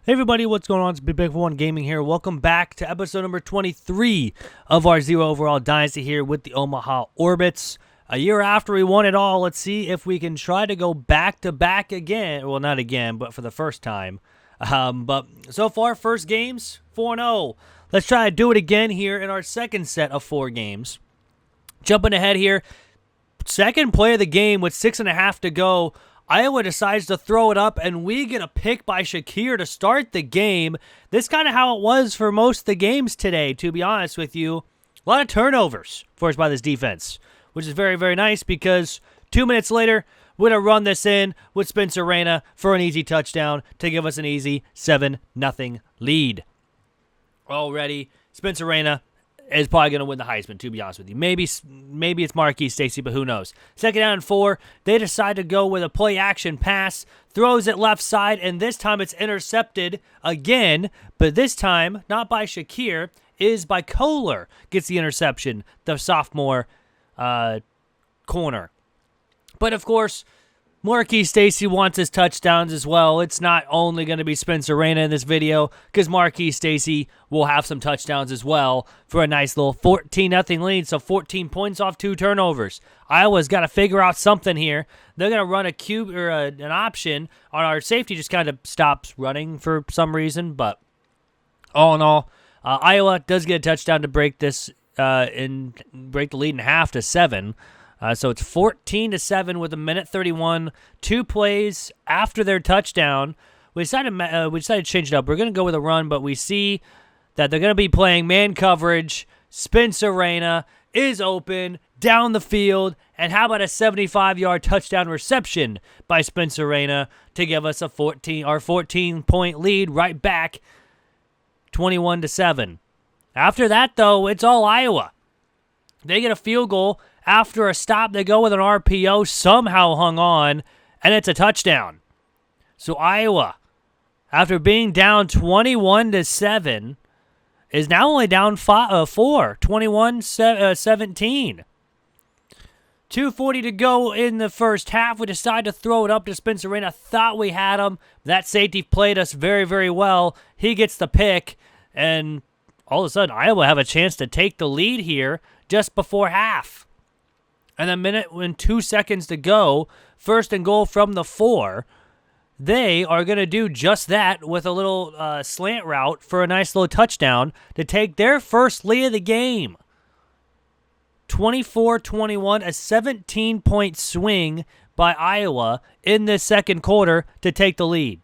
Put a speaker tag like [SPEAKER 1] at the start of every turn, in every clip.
[SPEAKER 1] Hey everybody, what's going on? It's Big One Gaming here. Welcome back to episode number 23 of our Zero Overall Dynasty here with the Omaha Orbits. A year after we won it all, let's see if we can try to go back-to-back again. Well, not again, but for the first time. But so far, first games, 4-0. Let's try to do it again here in our second set of 4 games. Jumping ahead here, second play of the game with 6.5 to go. Iowa decides to throw it up, and we get a pick by Shakir to start the game. This is kind of how it was for most of the games today, to be honest with you. A lot of turnovers forced by this defense, which is very, very nice because 2 minutes later, we're going to run this in with Spencer Raina for an easy touchdown to give us an easy 7-0 lead. Already, Spencer Raina is probably going to win the Heisman, to be honest with you. Maybe it's Marquis Stacy, but who knows. Second down and 4, they decide to go with a play-action pass, throws it left side, and this time it's intercepted again, but this time, not by Shakir, is by Kohler, gets the interception, the sophomore corner. But, of course, Marquis Stacy wants his touchdowns as well. It's not only going to be Spencer Raina in this video, because Marquis Stacy will have some touchdowns as well for a nice little 14-0 lead, so 14 points off 2 turnovers. Iowa's got to figure out something here. They're going to run a cube or an option on our safety, just kind of stops running for some reason, but all in all, Iowa does get a touchdown to break this break the lead in half to 7. So it's 14-7 with 1:31, 2 plays after their touchdown. We decided to change it up. We're going to go with a run, but we see that they're going to be playing man coverage. Spencer Raina is open down the field, and how about a 75-yard touchdown reception by Spencer Raina to give us our 14-point lead right back, 21-7. After that, though, it's all Iowa. They get a field goal. After a stop, they go with an RPO, somehow hung on, and it's a touchdown. So Iowa, after being down 21-7, is now only down 4, 21-17. 2:40 to go in the first half. We decide to throw it up to Spencer Raina. Thought we had him. That safety played us very, very well. He gets the pick, and all of a sudden, Iowa have a chance to take the lead here just before half. And a minute and 2 seconds to go, first and goal from the 4. They are going to do just that with a little slant route for a nice little touchdown to take their first lead of the game. 24-21, a 17-point swing by Iowa in this second quarter to take the lead.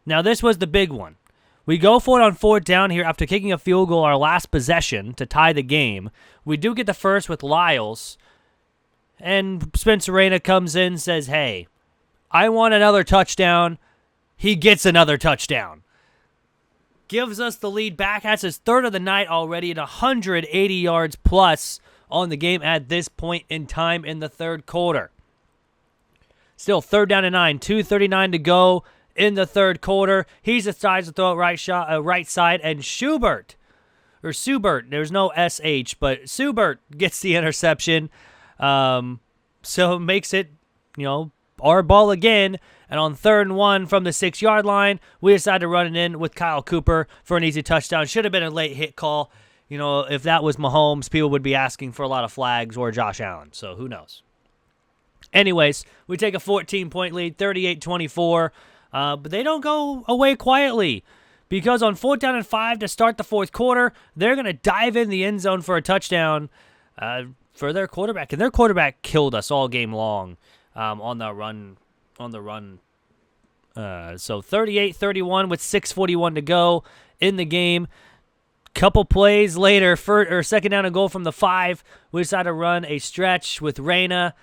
[SPEAKER 1] Now, this was the big one. We go for it on 4th down here after kicking a field goal our last possession to tie the game. We do get the first with Lyles. And Spencer Raina comes in and says, hey, I want another touchdown. He gets another touchdown. Gives us the lead back. That's his 3rd of the night already at 180 yards plus on the game at this point in time in the 3rd quarter. Still 3rd down and 9. 2:39 to go in the 3rd quarter. He decides to throw it right side, and Subert, there's no SH, but Subert gets the interception. So it makes it, our ball again. And on 3rd and 1 from the 6-yard line, we decide to run it in with Kyle Cooper for an easy touchdown. Should have been a late hit call. If that was Mahomes, people would be asking for a lot of flags, or Josh Allen. So who knows? Anyways, we take a 14-point lead, 38-24. But they don't go away quietly, because on 4th down and 5 to start the 4th quarter, they're going to dive in the end zone for a touchdown for their quarterback. And their quarterback killed us all game long on the run. So 38-31 with 6:41 to go in the game. Couple plays later, second down and goal from the 5, we decide to run a stretch with Raina,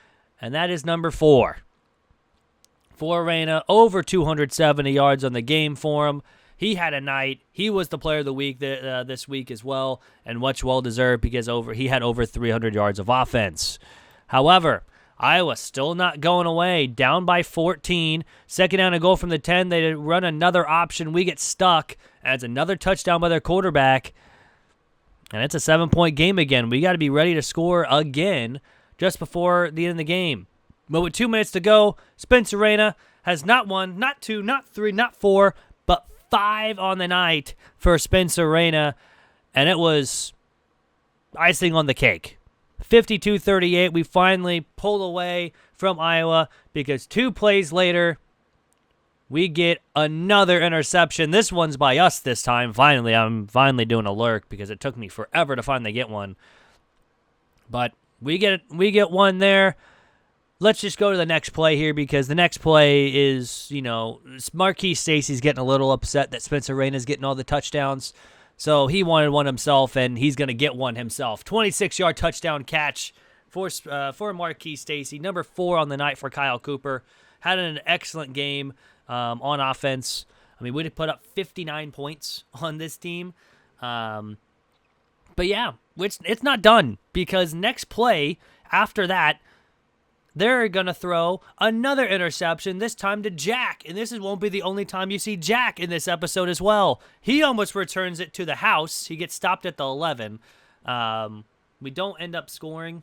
[SPEAKER 1] and that is number 4. For Raina, over 270 yards on the game for him. He had a night. He was the player of the week this week as well, and much well-deserved because he had over 300 yards of offense. However, Iowa still not going away, down by 14. Second down and goal from the 10. They run another option. We get stuck, and it's another touchdown by their quarterback, and it's a 7-point game again. We got to be ready to score again just before the end of the game. But with 2 minutes to go, Spencer Raina has not 1, not 2, not 3, not 4, but 5 on the night for Spencer Raina, and it was icing on the cake. 52-38, we finally pulled away from Iowa because 2 plays later, we get another interception. This one's by us this time. Finally, I'm finally doing a lurk because it took me forever to finally get one. But we get one there. Let's just go to the next play here because the next play is, Marquis Stacy's getting a little upset that Spencer Raina's getting all the touchdowns. So he wanted one himself, and he's going to get one himself. 26-yard touchdown catch for Marquis Stacy. Number 4 on the night for Kyle Cooper. Had an excellent game on offense. I mean, we did put up 59 points on this team. But yeah, it's not done because next play after that, they're going to throw another interception, this time to Jack. And this won't be the only time you see Jack in this episode as well. He almost returns it to the house. He gets stopped at the 11. We don't end up scoring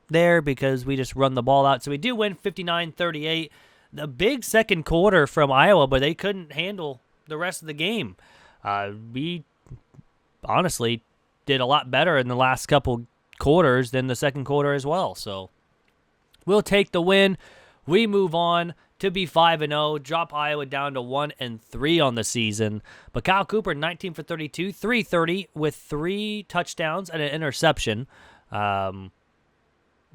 [SPEAKER 1] there because we just run the ball out. So we do win 59-38. The big second quarter from Iowa, but they couldn't handle the rest of the game. We honestly did a lot better in the last couple quarters than the second quarter as well. So we'll take the win. We move on to be 5-0, drop Iowa down to 1-3 on the season. But Kyle Cooper, 19 for 32, 330 with 3 touchdowns and an interception.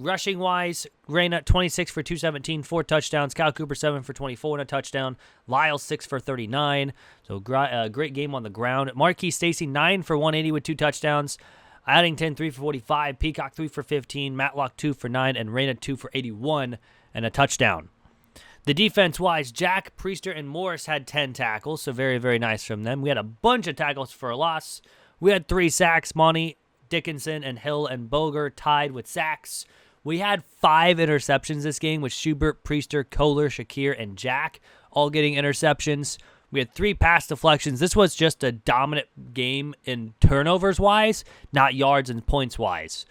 [SPEAKER 1] Rushing-wise, Raina, 26 for 217, 4 touchdowns. Kyle Cooper, 7 for 24 and a touchdown. Lyle, 6 for 39. So great game on the ground. Marquis Stacy, 9 for 180 with 2 touchdowns. Addington, 3 for 45. Peacock, 3 for 15. Matlock, 2 for 9. And Raina, 2 for 81 and a touchdown. The defense-wise, Jack, Priester, and Morris had 10 tackles, so very, very nice from them. We had a bunch of tackles for a loss. We had 3 sacks. Monty, Dickinson, and Hill and Boger tied with sacks. We had 5 interceptions this game with Schubert, Priester, Kohler, Shakir, and Jack all getting interceptions. We had 3 pass deflections. This was just a dominant game in turnovers-wise, not yards and points-wise.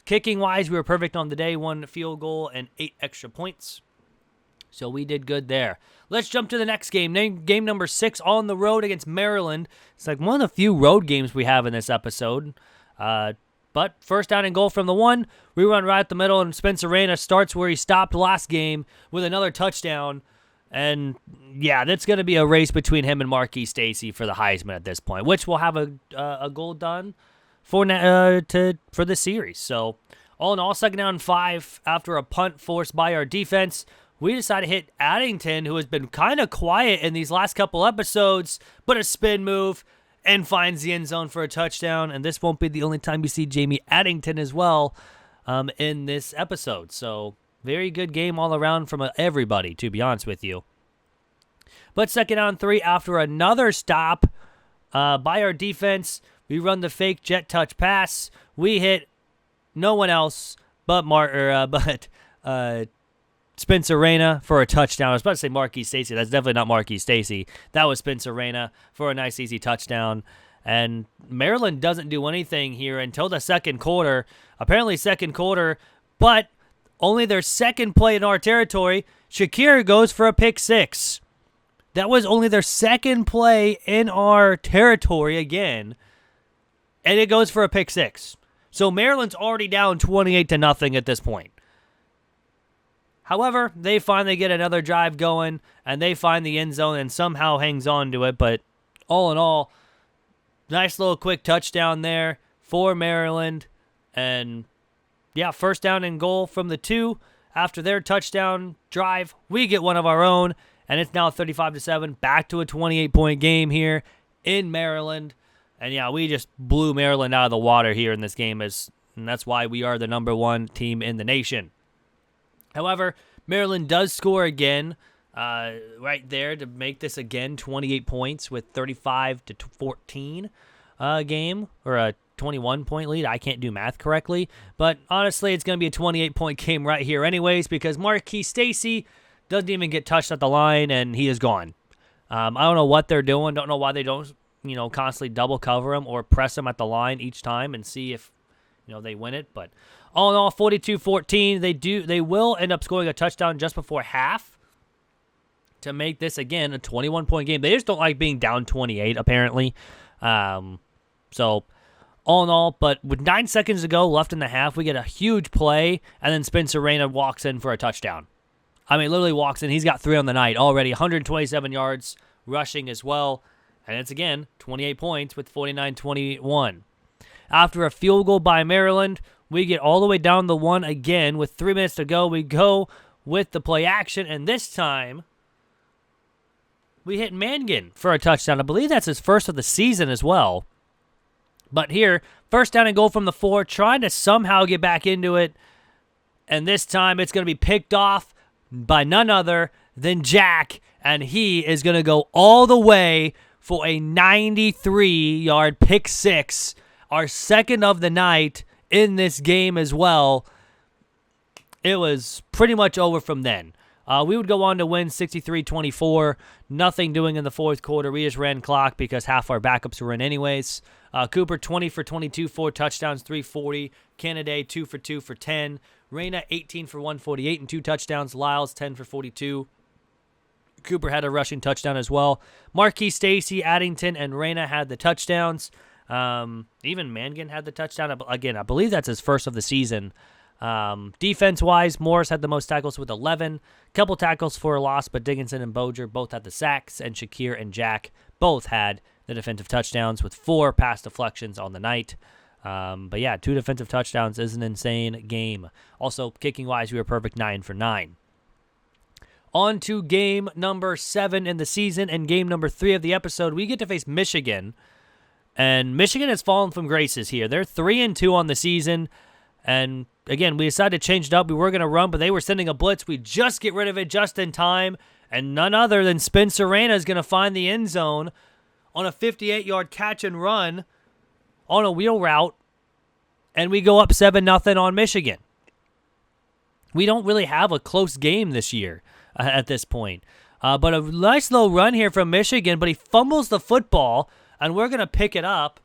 [SPEAKER 1] Kicking-wise, we were perfect on the day, 1 field goal and 8 extra points. So we did good there. Let's jump to the next game. Game number 6 on the road against Maryland. It's like one of the few road games we have in this episode. But first down and goal from the 1. We run right at the middle, and Spencer Raina starts where he stopped last game with another touchdown. And, yeah, that's going to be a race between him and Marquis Stacy for the Heisman at this point, which will have a goal done for the series. So, all in all, 2nd down and 5 after a punt forced by our defense. We decided to hit Addington, who has been kind of quiet in these last couple episodes, but a spin move and finds the end zone for a touchdown. And this won't be the only time you see Jamie Addington as well in this episode. So, very good game all around from everybody, to be honest with you. But 2nd down 3 after another stop by our defense. We run the fake jet touch pass. We hit no one else but Spencer Raina for a touchdown. I was about to say Marquis Stacy. That's definitely not Marquis Stacy. That was Spencer Raina for a nice, easy touchdown. And Maryland doesn't do anything here until the second quarter. Apparently second quarter, but only their second play in our territory. Shakir goes for a pick 6. That was only their second play in our territory again, and it goes for a pick 6. So Maryland's already down 28-0 at this point. However, they finally get another drive going, and they find the end zone and somehow hangs on to it. But all in all, nice little quick touchdown there for Maryland. And, yeah, 1st down and goal from the 2. After their touchdown drive, we get one of our own, and it's now 35-7, back to a 28-point game here in Maryland. And, yeah, we just blew Maryland out of the water here in this game, and that's why we are the number 1 team in the nation. However, Maryland does score again right there to make this again 28 points with 35-14 game, or a 21-point lead. I can't do math correctly, but honestly, it's going to be a 28-point game right here anyways because Marquis Stacy doesn't even get touched at the line, and he is gone. I don't know what they're doing. Don't know why they don't, constantly double cover him or press him at the line each time and see if, they win it, but all in all, 42-14. They will end up scoring a touchdown just before half to make this, again, a 21-point game. They just don't like being down 28, apparently. So, all in all, but with 9 seconds to go left in the half, we get a huge play, and then Spencer Raynor walks in for a touchdown. I mean, literally walks in. He's got 3 on the night already, 127 yards rushing as well. And it's, again, 28 points with 49-21. After a field goal by Maryland, we get all the way down the 1 again. With 3 minutes to go, we go with the play action, and this time we hit Mangan for a touchdown. I believe that's his first of the season as well. But here, first down and goal from the 4, trying to somehow get back into it, and this time it's going to be picked off by none other than Jack, and he is going to go all the way for a 93-yard pick six, our second of the night in this game as well. It was pretty much over from then. We would go on to win 63-24. Nothing doing in the fourth quarter. We just ran clock because half our backups were in anyways. Cooper, 20 for 22, 4 touchdowns, 340. Kennedy, 2 for 2 for 10. Reyna, 18 for 148 and 2 touchdowns. Lyles, 10 for 42. Cooper had a rushing touchdown as well. Marquis Stacy, Addington, and Reyna had the touchdowns. Even Mangan had the touchdown. Again, I believe that's his first of the season. Defense-wise, Morris had the most tackles with 11. Couple tackles for a loss, but Dickinson and Boger both had the sacks, and Shakir and Jack both had the defensive touchdowns with 4 pass deflections on the night. But yeah, 2 defensive touchdowns is an insane game. Also, kicking-wise, we were perfect 9 for 9. On to game number 7 in the season and game number 3 of the episode. We get to face Michigan, and Michigan has fallen from graces here. They're 3-2 on the season, and again, we decided to change it up. We were going to run, but they were sending a blitz. We just get rid of it just in time, and none other than Spencer Raynor is going to find the end zone on a 58-yard catch and run on a wheel route, and we go up 7-0 on Michigan. We don't really have a close game this year at this point. But a nice little run here from Michigan, but he fumbles the football, and we're going to pick it up,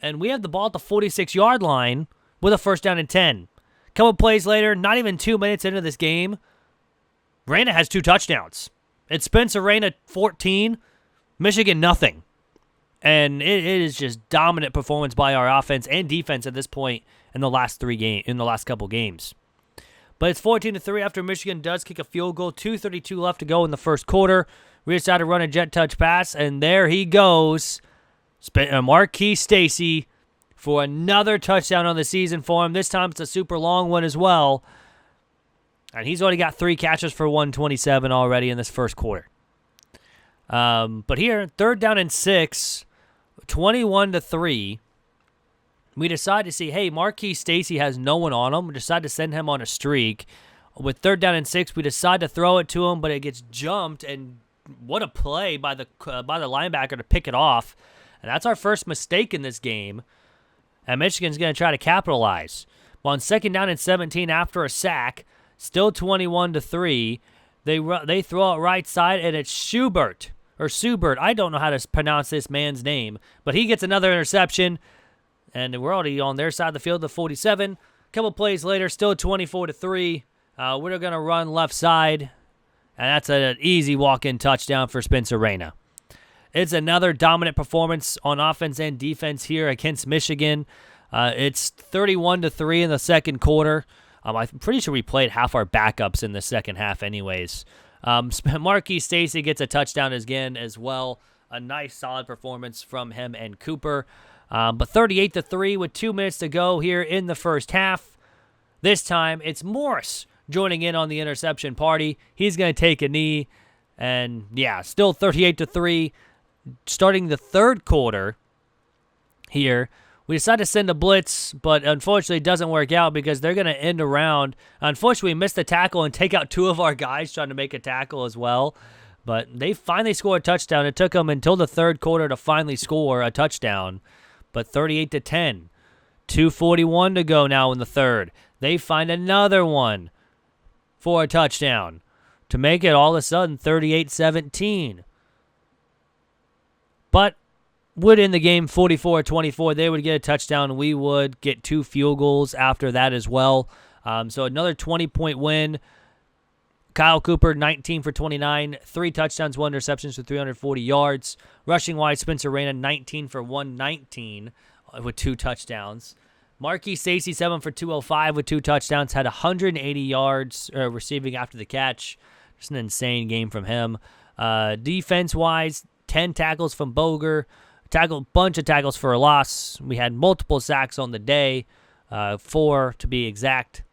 [SPEAKER 1] and we have the ball at the 46-yard line with a first down and 10. Couple plays later, not even 2 minutes into this game, Raynor has 2 touchdowns. It's Spencer Raynor 14, Michigan nothing. And it is just dominant performance by our offense and defense at this point in the last couple games. But it's 14-3 after Michigan does kick a field goal. 2:32 left to go in the first quarter. We decide to run a jet touch pass, and there he goes. Marquis Stacy for another touchdown on the season for him. This time it's a super long one as well. And he's already got 3 catches for 127 already in this first quarter. But here, 3rd down and 6, 21-3. We decide to see, hey, Marquis Stacy has no one on him. We decide to send him on a streak. With 3rd down and 6, we decide to throw it to him, but it gets jumped, and what a play by the linebacker to pick it off. And that's our first mistake in this game. And Michigan's going to try to capitalize. Well, on 2nd down and 17 after a sack, still 21-3, they throw it right side, and it's Schubert. I don't know how to pronounce this man's name, but he gets another interception. And we're already on their side of the field, the 47. A couple plays later, still 24-3. We're going to run left side, and that's an easy walk-in touchdown for Spencer Raynor. It's another dominant performance on offense and defense here against Michigan. It's 31-3 in the second quarter. I'm pretty sure we played half our backups in the second half anyways. Marquis Stacy gets a touchdown again as well. A nice, solid performance from him and Cooper. But 38-3 with 2 minutes to go here in the first half. This time, it's Morris joining in on the interception party. He's going to take a knee. And, yeah, still 38-3. Starting the third quarter here, we decide to send a blitz, but unfortunately it doesn't work out because they're going to end around. Unfortunately, we missed the tackle and take out 2 of our guys trying to make a tackle as well. But they finally score a touchdown. It took them until the third quarter to finally score a touchdown. But 38-10, 2:41 to go now in the third. They find another one for a touchdown to make it all of a sudden 38-17. But would end the game 44-24. They would get a touchdown. We would get 2 field goals after that as well. So another 20-point win. Kyle Cooper, 19 for 29, 3 touchdowns, 1 interceptions for 340 yards. Rushing-wise, Spencer Raina, 19 for 119 with 2 touchdowns. Marquis Stacey, 7 for 205 with 2 touchdowns, had 180 yards receiving after the catch. Just an insane game from him. Defense-wise, 10 tackles from Boger, bunch of tackles for a loss. We had multiple sacks on the day, 4 to be exact.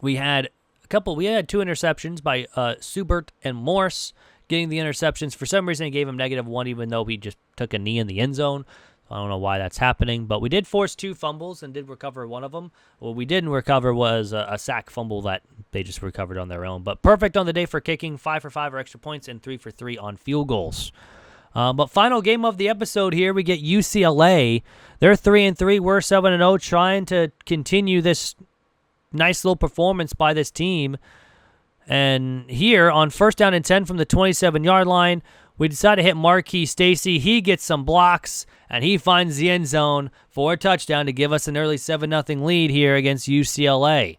[SPEAKER 1] We had 2 interceptions by Subert and Morse getting the interceptions. For some reason, he gave him -1, even though he just took a knee in the end zone. I don't know why that's happening, but we did force 2 fumbles and did recover one of them. What we didn't recover was a sack fumble that they just recovered on their own. But perfect on the day for kicking, 5 for 5 or extra points, and 3 for 3 on field goals. But final game of the episode here, we get UCLA. They're 3-3. We're 7-0, trying to continue this nice little performance by this team. And here on 1st down and 10 from the 27-yard line, we decide to hit Marquis Stacey. He gets some blocks, and he finds the end zone for a touchdown to give us an early 7-0 lead here against UCLA.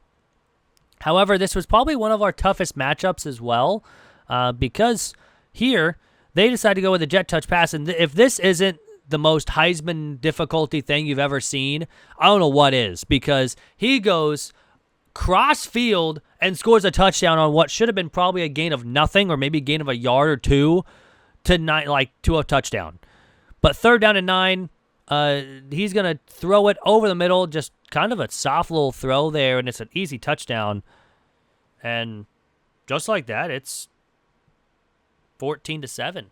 [SPEAKER 1] However, this was probably one of our toughest matchups as well, because here they decide to go with a jet touch pass. And if this isn't the most Heisman difficulty thing you've ever seen, I don't know what is, because he goes cross field and scores a touchdown on what should have been probably a gain of nothing or maybe a gain of a yard or 2 to a touchdown. But 3rd down and 9, he's going to throw it over the middle, just kind of a soft little throw there, and it's an easy touchdown. And just like that, it's 14-7.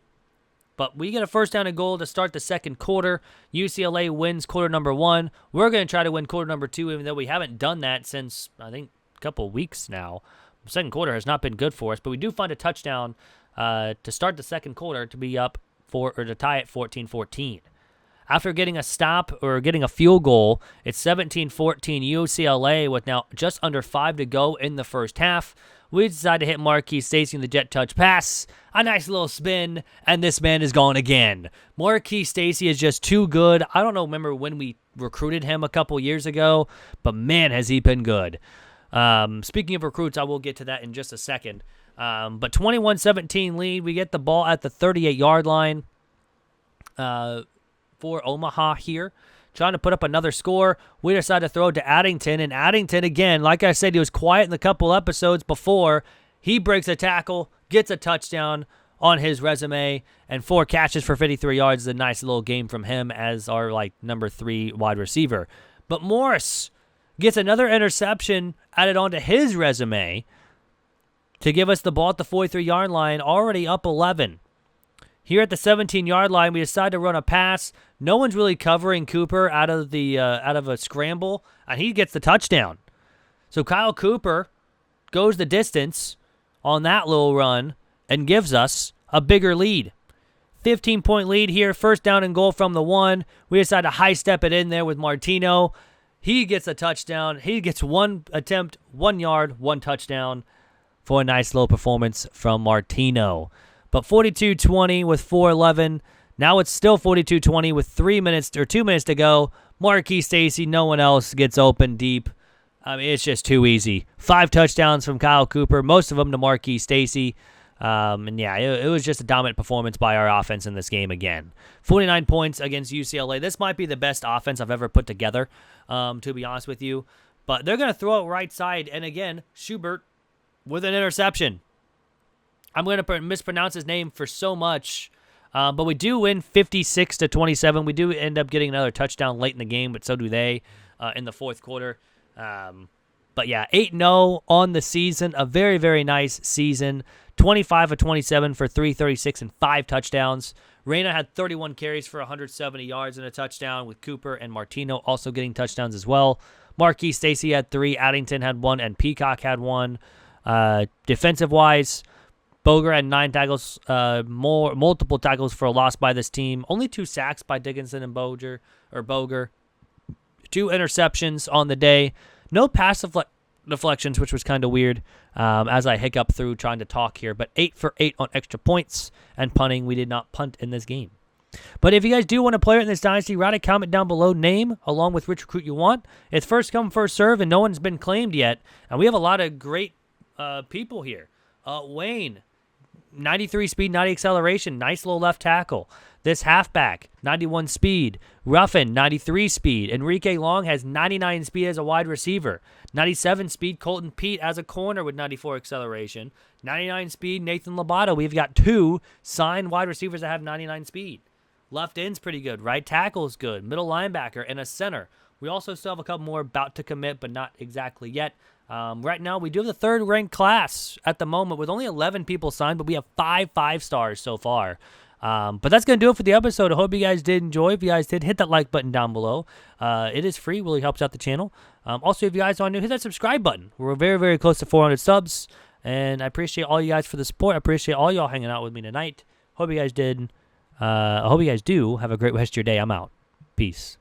[SPEAKER 1] But we get a 1st down and goal to start the second quarter. UCLA wins quarter number 1. We're going to try to win quarter number 2, even though we haven't done that since, I think, a couple of weeks now. The second quarter has not been good for us, but we do find a touchdown to start the second quarter to be up to tie at 14-14. After getting a stop or getting a field goal, it's 17-14 UCLA with now just under 5 to go in the first half. We decide to hit Marquis Stacey in the jet touch pass. A nice little spin, and this man is gone again. Marquis Stacey is just too good. I don't know, remember when we recruited him a couple years ago, but man, has he been good. Speaking of recruits, I will get to that in just a second. But 21-17 lead. We get the ball at the 38-yard line for Omaha here. Trying to put up another score. We decide to throw it to Addington. And Addington, again, like I said, he was quiet in the couple episodes before. He breaks a tackle, gets a touchdown on his resume, and 4 catches for 53 yards is a nice little game from him as our number 3 wide receiver. But Morris gets another interception added onto his resume to give us the ball at the 43-yard line, already up 11. Here at the 17-yard line, we decide to run a pass. No one's really covering Cooper out of a scramble, and he gets the touchdown. So Kyle Cooper goes the distance on that little run and gives us a bigger lead. 15-point lead here, 1st down and goal from the 1. We decide to high step it in there with Martino. He gets a touchdown. He gets 1 attempt, 1 yard, 1 touchdown for a nice little performance from Martino. But 42-20 with 4:11. Now it's still 42-20 with 2 minutes to go. Marquis Stacey, no one else gets open deep. I mean, it's just too easy. 5 touchdowns from Kyle Cooper, most of them to Marquis Stacey. And yeah, it was just a dominant performance by our offense in this game again. 49 points against UCLA. This might be the best offense I've ever put together, to be honest with you. But they're going to throw it right side. And again, Schubert with an interception. I'm going to mispronounce his name for so much. But we do win 56-27. We do end up getting another touchdown late in the game, but so do they in the fourth quarter. But yeah, 8-0 on the season. A very, very nice season. 25 of 27 for 336 and 5 touchdowns. Reyna had 31 carries for 170 yards and a touchdown, with Cooper and Martino also getting touchdowns as well. Marquis Stacey had 3, Addington had 1, and Peacock had 1. Defensive-wise, Boger had 9 tackles, multiple tackles for a loss by this team. Only 2 sacks by Dickinson and Boger. 2 interceptions on the day. No pass deflections, which was kind of weird as I hiccup through trying to talk here. But 8 for 8 on extra points and punting. We did not punt in this game. But if you guys do want to play it in this Dynasty, write a comment down below, name, along with which recruit you want. It's first come, first serve, and no one's been claimed yet. And we have a lot of great people here. Wayne, 93 speed, 90 acceleration. Nice little left tackle. This halfback, 91 speed. Ruffin, 93 speed. Enrique Long has 99 speed as a wide receiver. 97 speed, Colton Pete as a corner with 94 acceleration. 99 speed, Nathan Lobato. We've got 2 signed wide receivers that have 99 speed. Left end's pretty good. Right tackle's good. Middle linebacker and a center. We also still have a couple more about to commit, but not exactly yet. Right now, we do have the third-ranked class at the moment with only 11 people signed, but we have 5 stars so far. But that's going to do it for the episode. I hope you guys did enjoy. If you guys did, hit that like button down below. It is free. Really helps out the channel. Also, if you guys are new, hit that subscribe button. We're very, very close to 400 subs, and I appreciate all you guys for the support. I appreciate all y'all hanging out with me tonight. Hope you guys did. I hope you guys do. Have a great rest of your day. I'm out. Peace.